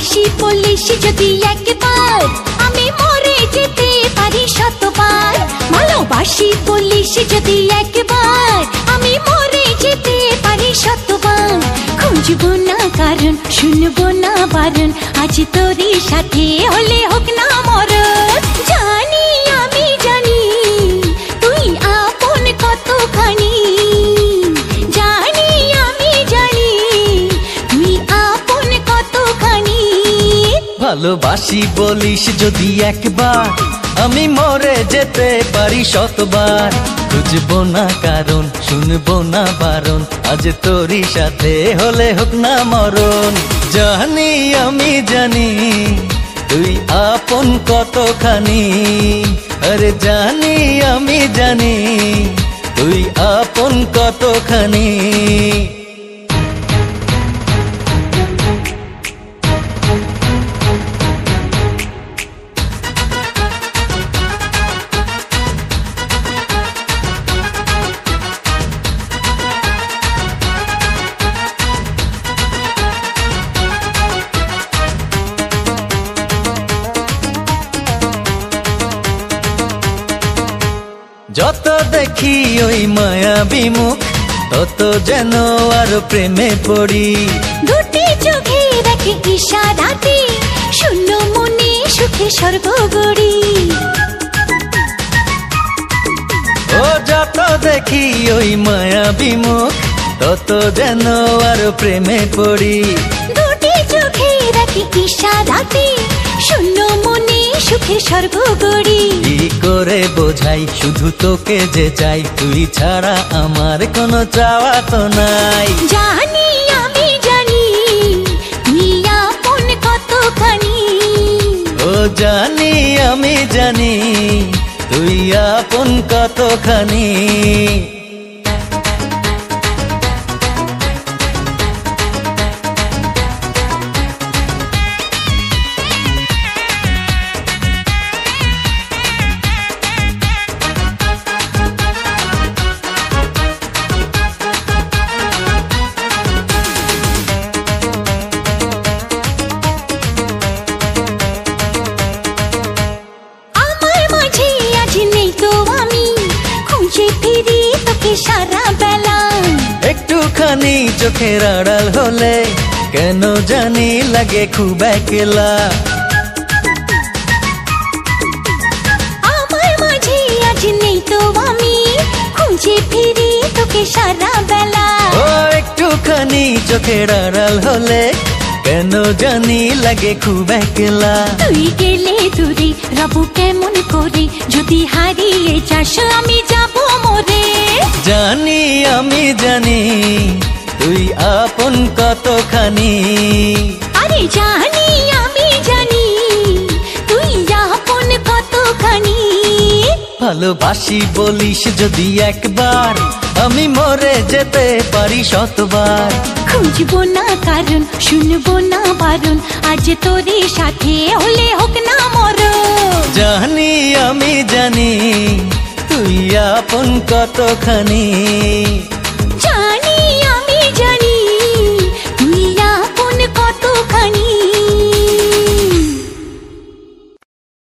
ভালোবাসি বলিস যদি একবার, আমি মরে যেতে পারি শতবার। ভালোবাসি বলিস যদি একবার, আমি মরে যেতে পারি শতবার। খুঁজবো না কারণ, শুনবো না বারণ, আজ তোরই সাথে হলে হোক না মরণ। জানি আমি জানি তুই আপন কতখানি, জানি আমি জানি তুই আপন কতখানি। ভালোবাসি বলিস যদি একবার, আমি মরে যেতে পারি শতবার। খুঁজবো না কারণ, শুনবো না বারণ, আজ তোরই সাথে হলে হোক না মরণ। জানি আমি জানি তুই আপন কতখানি, আরে জানি আমি জানি তুই আপন কতখানি। যত দেখি ওই মায়াবী মুখ, তত যেন আর প্রেমে পড়ি। দুটি চোখে রাখে ইশারাতে, শূন্য মনে সুখে স্বর্গ গড়ি। ও যত দেখি ওই মায়াবী মুখ, তত যেন আর প্রেমে পড়ি। দুটি চোখে রাখে ইশারাতে, শূন্য মনে সুখে স্বর্গ গড়ি। কি করে বোঝাই শুধু তোকে যে চাই, তুই ছাড়া আমার কোনো চাওয়া তো নাই। জানি আমি জানি তুই আপন কতখানি, ও জানি আমি জানি তুই আপন কতখানি। সারা বেলা একটুখানি চোখের আড়াল হলে কেন জানি লাগে খুব একলা। আমার মাঝে আজ নেই তো আমি, খুঁজে ফিরি তোকে সারা বেলা। ও একটুখানি চোখের আড়াল হলে কেন জানি লাগে খুব একলা। তুই গেলে দূরে রবু কেমন করে, যদি হারিয়ে যাস আমি যাব মরে। জানি আমি জানি তুই আপন কতখানি, আরে জানি আমি জানি তুই আপন কতখানি। ভালোবাসি বলিস যদি একবার, আমি মরে যেতে পারি শতবার। খুঁজবো না কারণ, শুনবো না বারণ, আজ তোরই সাথে হলে হোক না মরণ। জানি আমি জানি তুই আপন কতখানি।